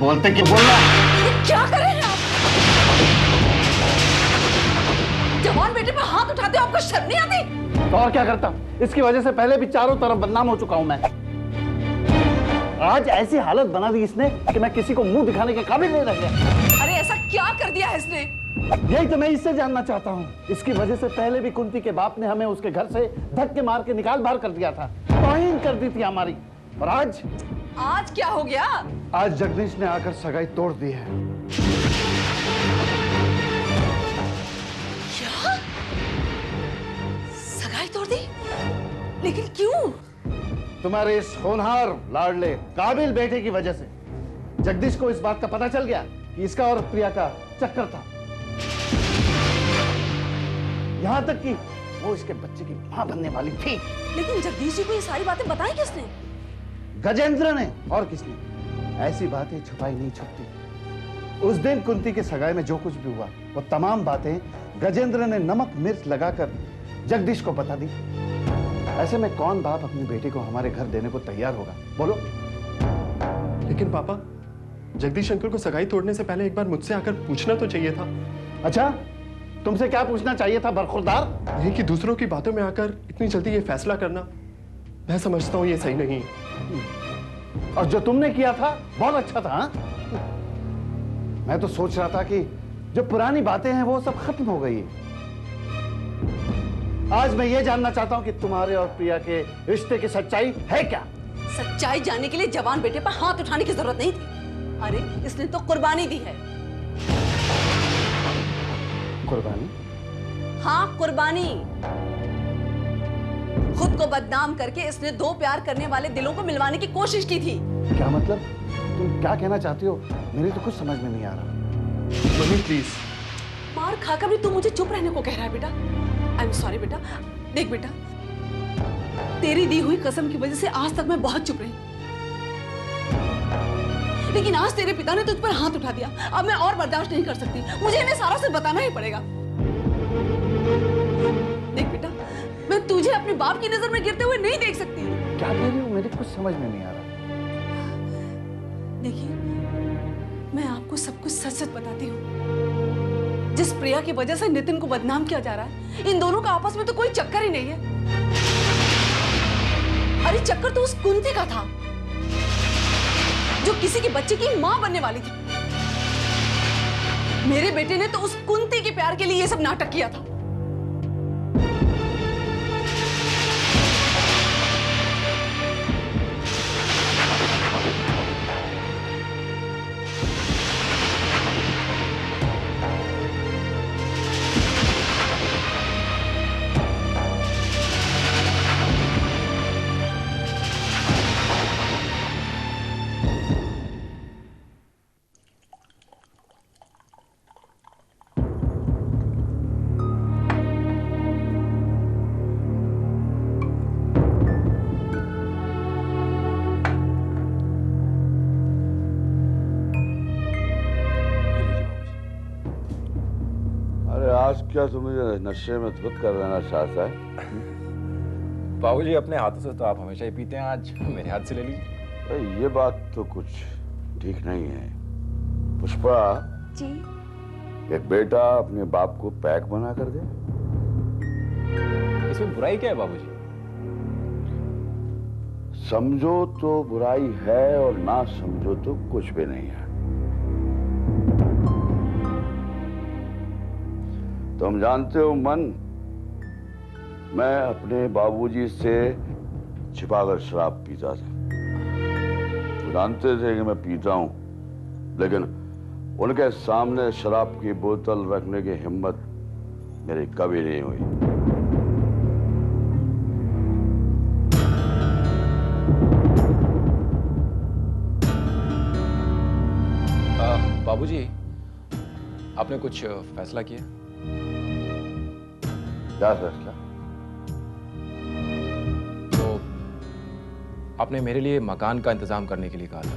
बोलते क्यों बोल रहा ये क्या कर रहे हैं आप? जवान बेटे पे हाथ उठाते हो, आपको शर्म नहीं आती? तो और क्या करता, इसकी वजह से पहले भी चारों तरफ बदनाम हो चुका हूं मैं। आज ऐसी हालत बना दी इसने कि मैं किसी को मुंह दिखाने के काबिल नहीं रह गया। अरे ऐसा क्या कर दिया है इसने? यही तो मैं इससे जानना चाहता हूँ। इसकी वजह से पहले भी कुंती के बाप ने हमें उसके घर से धक्के मार के निकाल बाहर कर दिया था, तौहीन कर दी थी हमारी। और आज क्या हो गया? आज जगदीश ने आकर सगाई तोड़ दी है। क्या? सगाई तोड़ दी? लेकिन क्यों? तुम्हारे इस होनहार, लाडले, काबिल बेटे की वजह से जगदीश को इस बात का पता चल गया कि इसका और प्रिया का चक्कर था। यहां तक कि वो इसके बच्चे की मां बनने वाली थी। लेकिन जगदीश जी को ये सारी बातें बताई किसने? गजेंद्र ने, और किसने। ऐसी बातें छुपाई नहीं छुपती। उस दिन कुंती की सगाई में जो कुछ भी हुआ, वो तमाम बातें गजेंद्र ने नमक मिर्च लगाकर जगदीश को बता दी। ऐसे में कौन बाप अपनी बेटी को हमारे घर देने को तैयार होगा, बोलो? लेकिन पापा, जगदीश अंकल को सगाई तोड़ने से पहले एक बार मुझसे आकर पूछना तो चाहिए था। अच्छा, तुमसे क्या पूछना चाहिए था बरखुरदार? यही कि दूसरों की बातों में आकर इतनी जल्दी ये फैसला करना, मैं समझता हूँ ये सही नहीं। और जो तुमने किया था बहुत अच्छा था। हा? मैं तो सोच रहा था कि जो पुरानी बातें हैं वो सब खत्म हो गई है। आज मैं ये जानना चाहता हूं कि तुम्हारे और प्रिया के रिश्ते की सच्चाई है क्या? सच्चाई जानने के लिए जवान बेटे पर हाथ उठाने की जरूरत नहीं थी। अरे इसने तो कुर्बानी दी है। कुर्बानी? हाँ, कुर्बानी। खुद को बदनाम करके इसने दो प्यार करने वाले दिलों को मिलवाने की कोशिश की थी। क्या मतलब? तुम क्या कहना चाहती हो? मेरी तो कुछ समझ में नहीं आ रहा। Mummy please. मार खाकर भी तू मुझे चुप रहने को कह रहा है बेटा। आई एम सॉरी बेटा। देख बेटा, तेरी दी हुई कसम की वजह से आज तक मैं बहुत चुप रही, लेकिन आज तेरे पिता ने तुझ पर हाथ उठा दिया। अब मैं और बर्दाश्त नहीं कर सकती, मुझे इन्हें सारा से बताना ही पड़ेगा। देख बेटा, मैं तुझे अपने बाप की नजर में गिरते हुए नहीं देख सकती। क्या कह रही हो? मेरे कुछ समझ में नहीं आ रहा। देखिए, मैं आपको सब कुछ सच सच बताती हूँ। जिस प्रिया की वजह से नितिन को बदनाम किया जा रहा है, इन दोनों का आपस में तो कोई चक्कर ही नहीं है। अरे चक्कर तो उस कुंती का था जो किसी के बच्चे की मां बनने वाली थी। मेरे बेटे ने तो उस कुंती के प्यार के लिए ये सब नाटक किया था। आज क्या तुम मुझे नशे में धुत कर देना चाहता है? बाबूजी, अपने हाथों से तो आप हमेशा ही पीते हैं, आज मेरे हाथ से ले लीजिए। ये बात तो कुछ ठीक नहीं है पुष्पा जी। एक बेटा अपने बाप को पैक बना कर दे, इसमें बुराई क्या है बाबूजी? समझो तो बुराई है और ना समझो तो कुछ भी नहीं है। तुम जानते हो मन, मैं अपने बाबूजी से छिपाकर शराब पीता था। वो जानते थे कि मैं पीता हूं, लेकिन उनके सामने शराब की बोतल रखने की हिम्मत मेरी कभी नहीं हुई। बाबूजी, आपने कुछ फैसला किया? क्या फैसला? तो आपने मेरे लिए मकान का इंतजाम करने के लिए कहा था।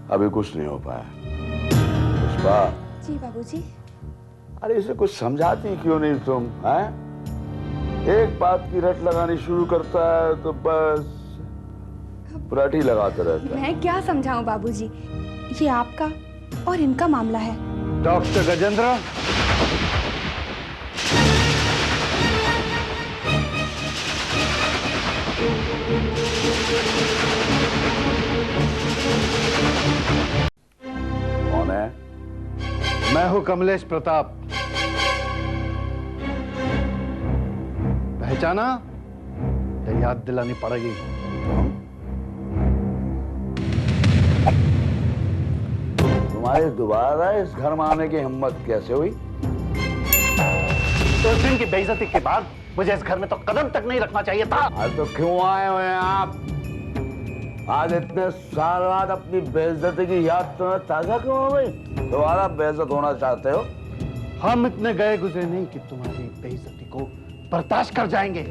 अभी कुछ नहीं हो पाया। पुष्पा। जी बाबूजी। अरे इसे कुछ समझाती क्यों नहीं तुम? हैं? एक बात की रट लगानी शुरू करता है तो बस रट ही लगाता रहता है। मैं क्या समझाऊं बाबूजी, ये आपका और इनका मामला है। डॉक्टर गजेंद्र, कौन है? मैं हूं कमलेश प्रताप। पहचाना या याद दिलानी पड़ेगी? तुम्हारे दोबारा इस घर में आने की हिम्मत कैसे हुई? तो उस दिन की बेइज्जती के बाद मुझे इस घर में तो कदम तक नहीं रखना चाहिए था। आज तो क्यों आए हुए हैं आप? आज इतने साल बाद अपनी बेइज्जती की याद तुम्हें ताजा क्यों हो गई? दोबारा बेइज्जत होना चाहते हो? हम इतने गए गुजरे नहीं कि तुम्हारी बेइज्जती को बर्दाश्त कर जाएंगे।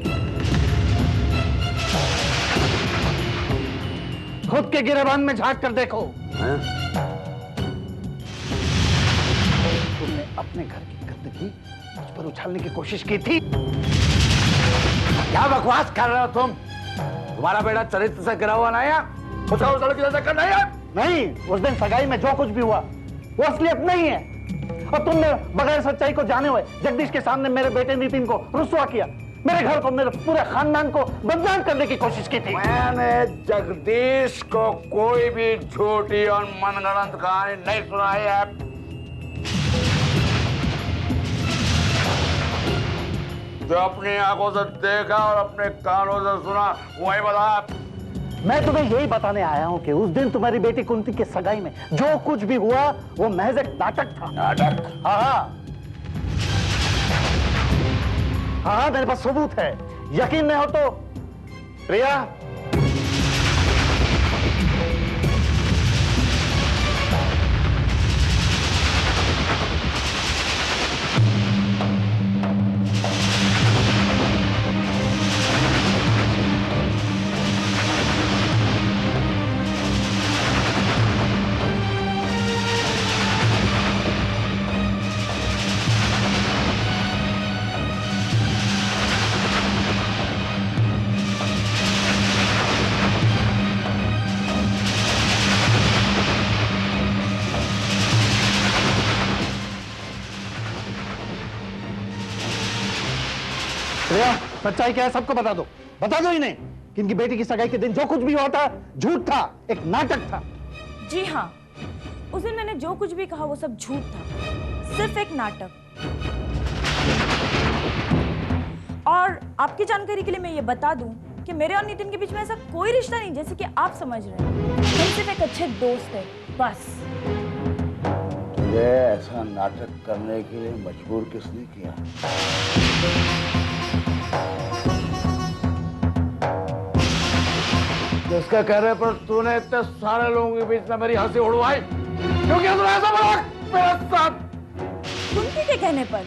खुद के गिरेबान में झांक कर देखो। हैं? तुमने अपने घर की गंदगी मुझ पर उछालने की कोशिश की थी। क्या बकवास कर रहे हो तुम? तुम्हारा बेटा चरित्र से गिरा हुआ नहीं है? उछल उछल की जैसे करना है? नहीं, उस दिन सगाई में जो कुछ भी हुआ वो असलियत नहीं है। और तुमने बगैर सच्चाई को जाने हुए जगदीश के सामने मेरे बेटे नितिन को रुस्वा किया, मेरे घर को, मेरे पूरे खानदान को बदनाम करने की कोशिश की थी। मैंने जगदीश को कोई भी झूठी और मनगढ़ंत कहानी नहीं सुनाई है। जो अपनी आंखों से देखा और अपने कानों से सुना वही बता। मैं तुम्हें यही बताने आया हूं कि उस दिन तुम्हारी बेटी कुंती की सगाई में जो कुछ भी हुआ वो महज एक नाटक था। नाटक? हाँ, मेरे पास सबूत है। यकीन नहीं हो तो प्रिया, प्रिया, सच्चाई क्या है सबको बता दो। बता दो इन्हें कि इनकी बेटी की सगाई के दिन जो कुछ भी हुआ था झूठ था, एक नाटक था। जी हाँ, उस दिन मैंने जो कुछ भी कहा वो सब झूठ था, सिर्फ एक नाटक। और आपकी जानकारी के लिए मैं ये बता दूं कि मेरे और नितिन के बीच में ऐसा कोई रिश्ता नहीं जैसे कि आप समझ रहे हैं। हम सिर्फ एक अच्छे दोस्त हैं, बस। तुझे ऐसा नाटक करने के लिए मजबूर किसने किया? जिसके कहने पर तूने इतने सारे लोगों के बीच में मेरी हंसी उड़वाई, क्योंकि तूने ऐसा बोला मेरे साथ? कुंती के कहने पर?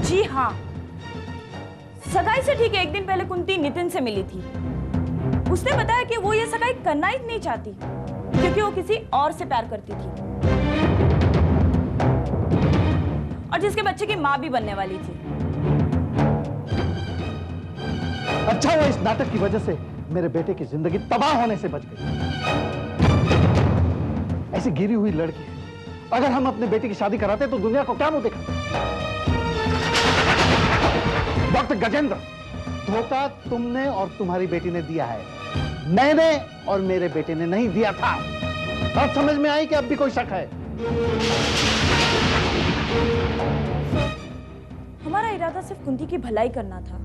जी हाँ, सगाई से ठीक है एक दिन पहले कुंती नितिन से मिली थी। उसने बताया कि वो ये सगाई करना ही नहीं चाहती क्योंकि वो किसी और से प्यार करती थी और जिसके बच्चे की मां भी बनने वाली थी। अच्छा हुआ इस नाटक की वजह से मेरे बेटे की जिंदगी तबाह होने से बच गई। ऐसी गिरी हुई लड़की अगर हम अपने बेटे की शादी कराते तो दुनिया को क्या मुंह दिखाते? डॉक्टर गजेंद्र, धोखा तुमने और तुम्हारी बेटी ने दिया है, मैंने और मेरे बेटे ने नहीं दिया था। बात समझ में आई कि अब भी कोई शक है? हमारा इरादा सिर्फ कुंती की भलाई करना था।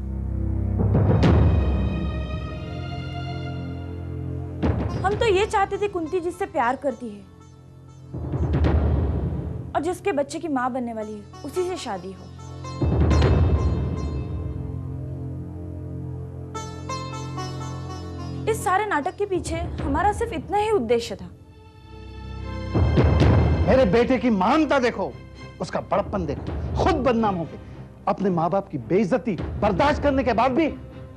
हम तो ये चाहते थे कुंती जिससे प्यार करती है और जिसके बच्चे की मां बनने वाली है उसी से शादी हो। इस सारे नाटक के पीछे हमारा सिर्फ इतना ही उद्देश्य था। मेरे बेटे की महानता देखो, उसका बड़प्पन देखो, खुद बदनाम हो गए। अपने माँ बाप की बेइज्जती बर्दाश्त करने के बाद भी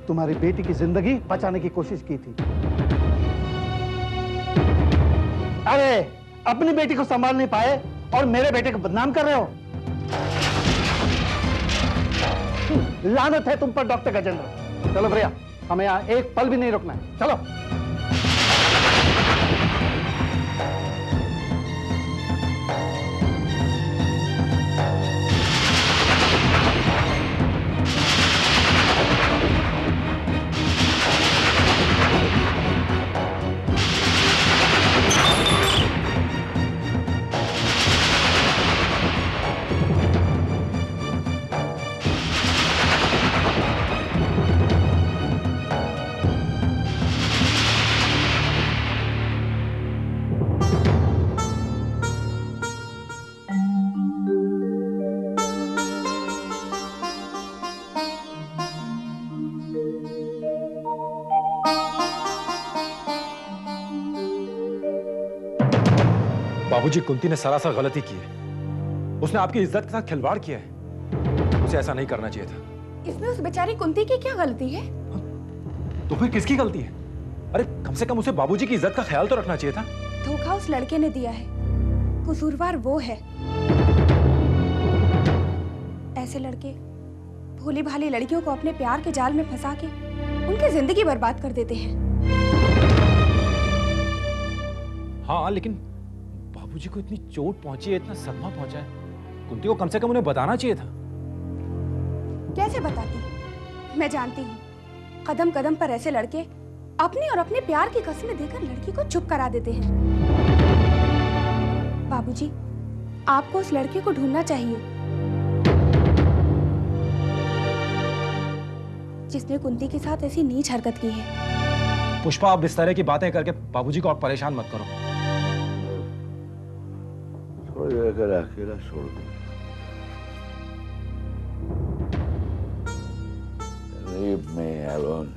तुम्हारी बेटी की जिंदगी बचाने की कोशिश की थी। अरे अपनी बेटी को संभाल नहीं पाए और मेरे बेटे को बदनाम कर रहे हो। लानत है तुम पर डॉक्टर गजेंद्र। चलो प्रिया, हमें यहाँ एक पल भी नहीं रुकना है, चलो। बाबूजी, कुंती ने सरासर गलती की है। उसने आपकी इज्जत के साथ खिलवाड़ किया है। उसे ऐसा नहीं करना चाहिए था। इसमें उस बेचारी कुंती की क्या गलती है? तो फिर किसकी गलती है? अरे कम से कम उसे बाबूजी की इज्जत का ख्याल तो रखना चाहिए था। धोखा उस लड़के ने दिया है, कसूरवार वो है। ऐसे लड़के भोली भाली लड़कियों को अपने प्यार के जाल में फंसा के उनकी जिंदगी बर्बाद कर देते हैं। हाँ, लेकिन बाबूजी को इतनी चोट पहुंची है, इतना सदमा पहुंचा है, कुंती को कम से कम उन्हें बताना चाहिए था। कैसे बताती? मैं जानती हूँ, कदम कदम पर ऐसे लड़के अपनी और अपने प्यार की कस्में देकर लड़की को चुप करा देते हैं। बाबूजी, आपको उस लड़के को ढूंढना चाहिए जिसने कुंती के साथ ऐसी नीच हरकत की है। पुष्पा, आप इस तरह की बातें करके बाबूजी को और परेशान मत करो। अगर अकेला छोड़ दो, leave me alone.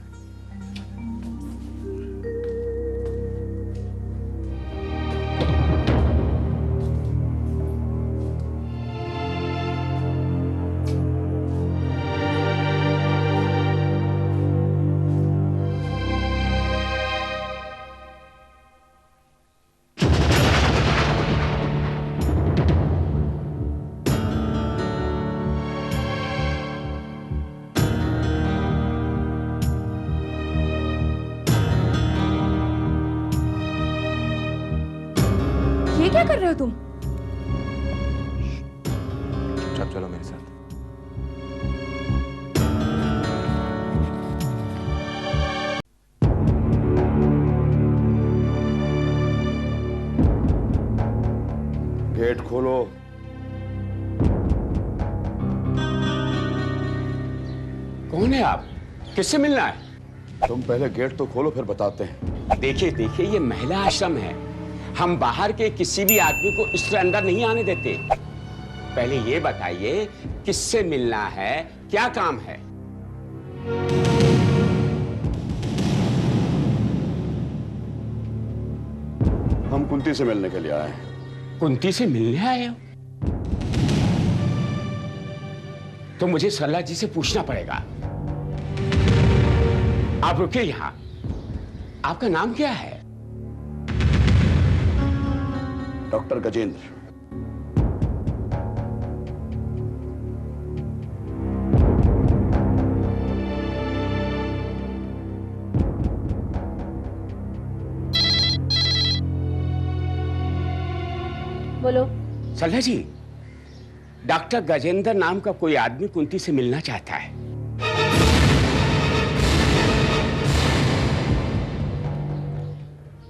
ये क्या कर रहे हो तुम? चुपचाप चलो मेरे साथ। गेट खोलो। कौन है आप? किससे मिलना है? तुम पहले गेट तो खोलो, फिर बताते हैं। देखिए देखिए, ये महिला आश्रम है। हम बाहर के किसी भी आदमी को इसके अंदर नहीं आने देते। पहले ये बताइए, किससे मिलना है, क्या काम है? हम कुंती से मिलने के लिए आए हैं। कुंती से मिलने आए हो? तो मुझे सरला जी से पूछना पड़ेगा। आप रुकिए यहां। आपका नाम क्या है? डॉक्टर गजेंद्र। बोलो। सरला जी, डॉक्टर गजेंद्र नाम का कोई आदमी कुंती से मिलना चाहता है।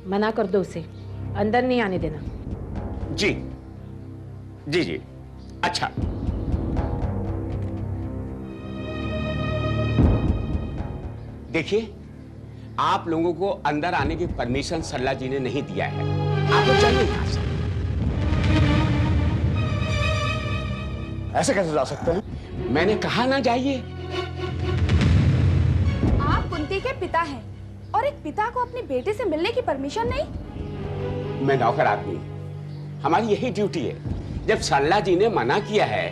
मना कर दो उसे, अंदर नहीं आने देना। जी जी जी, अच्छा। देखिए, आप लोगों को अंदर आने की परमिशन सरला जी ने नहीं दिया है। आप लोग चलिए यहां से। ऐसे कैसे जा सकते हैं? मैंने कहा ना जाइए। आप कुंती के पिता हैं और एक पिता को अपनी बेटे से मिलने की परमिशन नहीं? मैं नौकर आदमी हूं, हमारी यही ड्यूटी है। जब सरला जी ने मना किया है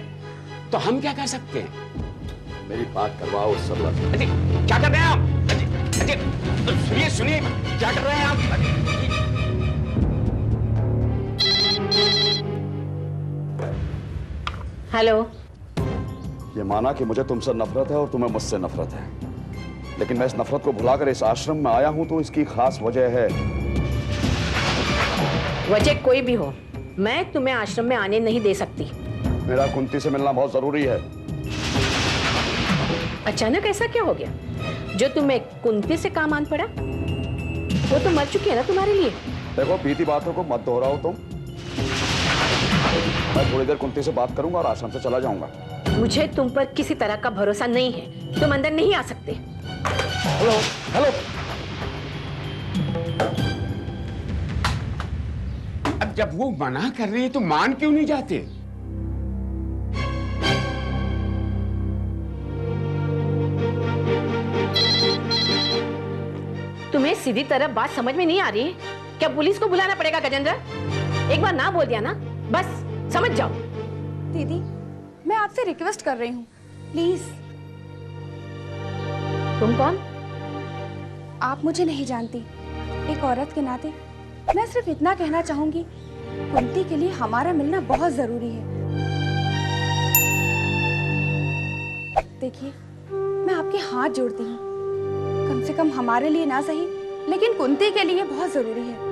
तो हम क्या कर सकते हैं? मेरी बात करवाओ सरला से। अजी, क्या कर रहे हैं आप? अजी, अजी, सुनिए सुनिए, क्या कर रहे हैं आप? हेलो। ये माना कि मुझे तुमसे नफरत है और तुम्हें मुझसे नफरत है, लेकिन मैं इस नफरत को भुलाकर इस आश्रम में आया हूं तो इसकी खास वजह है। वजह कोई भी हो, मैं तुम्हें आश्रम में आने नहीं दे सकती। मेरा कुंती से मिलना बहुत जरूरी है। अचानक ऐसा क्या हो गया जो तुम्हें कुंती से काम आन पड़ा? वो तो मर चुकी है ना तुम्हारे लिए। देखो, बीती बातों को मत दोहराओ तुम। मैं थोड़ी देर कुंती से बात करूंगा और आश्रम से चला जाऊंगा। मुझे तुम पर किसी तरह का भरोसा नहीं है, तुम अंदर नहीं आ सकते। Hello hello. अब जब वो मना कर रही है तो मान क्यों नहीं जाते? तुम्हें सीधी तरह बात समझ में नहीं आ रही है? क्या पुलिस को बुलाना पड़ेगा गजेंद्र? एक बार ना बोल दिया ना, बस समझ जाओ। दीदी, मैं आपसे रिक्वेस्ट कर रही हूँ, प्लीज। तुम कौन? आप मुझे नहीं जानती। एक औरत के नाते मैं सिर्फ इतना कहना चाहूंगी, कुंती के लिए हमारा मिलना बहुत जरूरी है। देखिए, मैं आपके हाथ जोड़ती हूँ, कम से कम हमारे लिए ना सही, लेकिन कुंती के लिए बहुत जरूरी है।